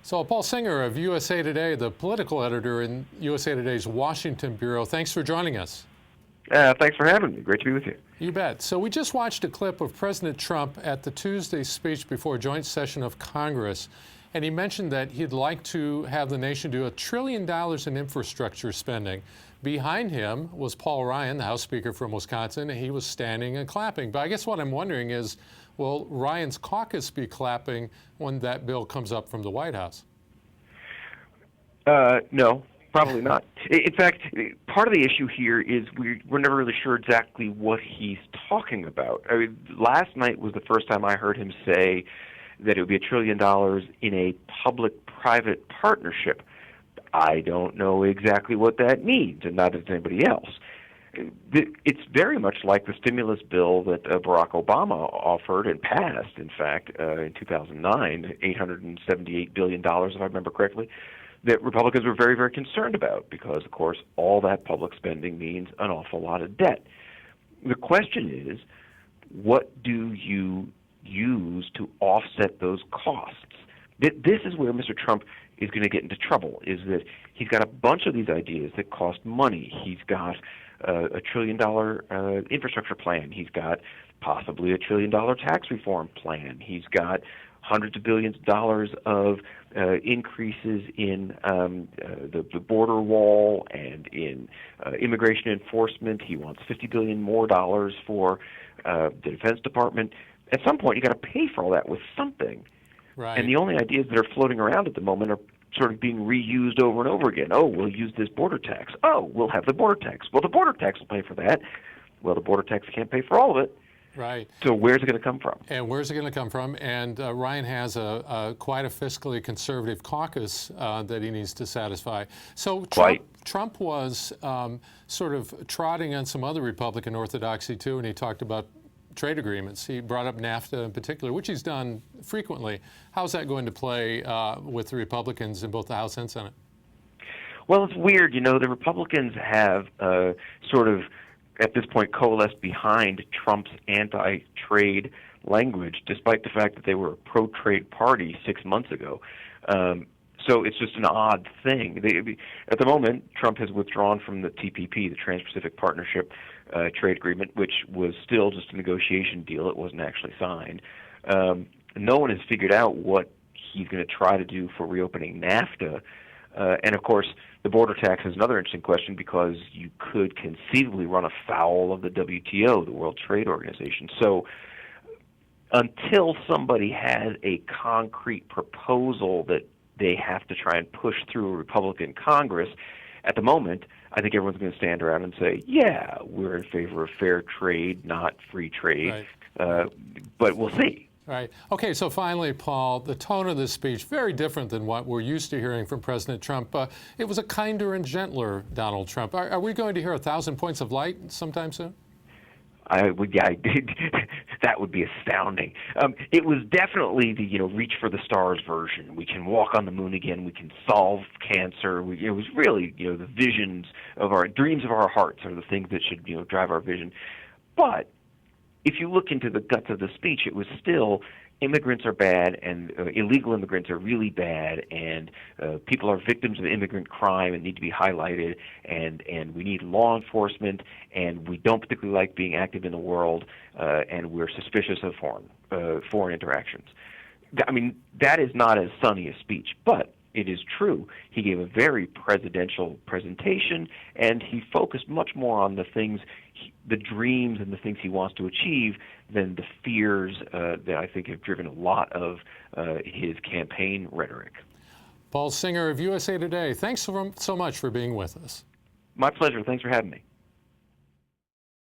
So, Paul Singer of USA Today, the political editor in USA Today's Washington Bureau, thanks for joining us. Thanks for having me. Great to be with you. You bet. So we just watched a clip of President Trump at the Tuesday speech before a joint session of Congress, and he mentioned that he'd like to have the nation do $1 trillion in infrastructure spending. Behind him was Paul Ryan, the House Speaker from Wisconsin, and he was standing and clapping. But I guess what I'm wondering is, will Ryan's caucus be clapping when that bill comes up from the White House? No, probably not. In fact, part of the issue here is we're never really sure exactly what he's talking about. I mean, last night was the first time I heard him say that it would be $1 trillion in a public-private partnership. I don't know exactly what that means, and neither does anybody else. It's very much like the stimulus bill that Barack Obama offered and passed, in fact, in 2009, $878 billion, if I remember correctly, that Republicans were very, very concerned about because, of course, all that public spending means an awful lot of debt. The question is, what do you use to offset those costs? This is where Mr. Trump is going to get into trouble, is that he's got a bunch of these ideas that cost money. He's got a $1 trillion infrastructure plan. He's got possibly a $1 trillion tax reform plan. He's got hundreds of billions of dollars of increases in the border wall and in immigration enforcement. He wants $50 billion more dollars for the Defense Department. At some point, you got to pay for all that with something. Right. And the only ideas that are floating around at the moment are sort of being reused over and over again. Oh, we'll use this border tax. Oh, we'll have the border tax. Well, the border tax will pay for that. Well, the border tax can't pay for all of it. Right. So where's it going to come from? And where's it going to come from? And Ryan has quite a fiscally conservative caucus that he needs to satisfy. So Trump was sort of trotting on some other Republican orthodoxy, too, and he talked about trade agreements. He brought up NAFTA in particular, which he's done frequently. How's that going to play with the Republicans in both the House and Senate? Well, it's weird. You know, the Republicans have sort of, at this point, coalesced behind Trump's anti-trade language, despite the fact that they were a pro-trade party 6 months ago. So it's just an odd thing. At the moment, Trump has withdrawn from the TPP, the Trans-Pacific Partnership trade agreement, which was still just a negotiation deal. It wasn't actually signed. No one has figured out what he's going to try to do for reopening NAFTA. And, of course, the border tax is another interesting question because you could conceivably run afoul of the WTO, the World Trade Organization. So until somebody has a concrete proposal that they have to try and push through a Republican Congress, at the moment, I think everyone's going to stand around and say, yeah, we're in favor of fair trade, not free trade. Right. But we'll see. Right. Okay, so finally, Paul, the tone of this speech, very different than what we're used to hearing from President Trump. It was a kinder and gentler Donald Trump. Are we going to hear 1,000 points of light sometime soon? That would be astounding. It was definitely the reach for the stars version. We can walk on the moon again. We can solve cancer. It was really the visions of our dreams of our hearts are the things that should drive our vision. But if you look into the guts of the speech, it was still immigrants are bad and illegal immigrants are really bad, and people are victims of immigrant crime and need to be highlighted, and we need law enforcement, and we don't particularly like being active in the world, and we're suspicious of foreign interactions. I mean, that is not as sunny a speech, but it is true. He gave a very presidential presentation, and he focused much more on the things, the dreams and the things he wants to achieve than the fears that I think have driven a lot of his campaign rhetoric. Paul Singer of USA Today, thanks so much for being with us. My pleasure. Thanks for having me.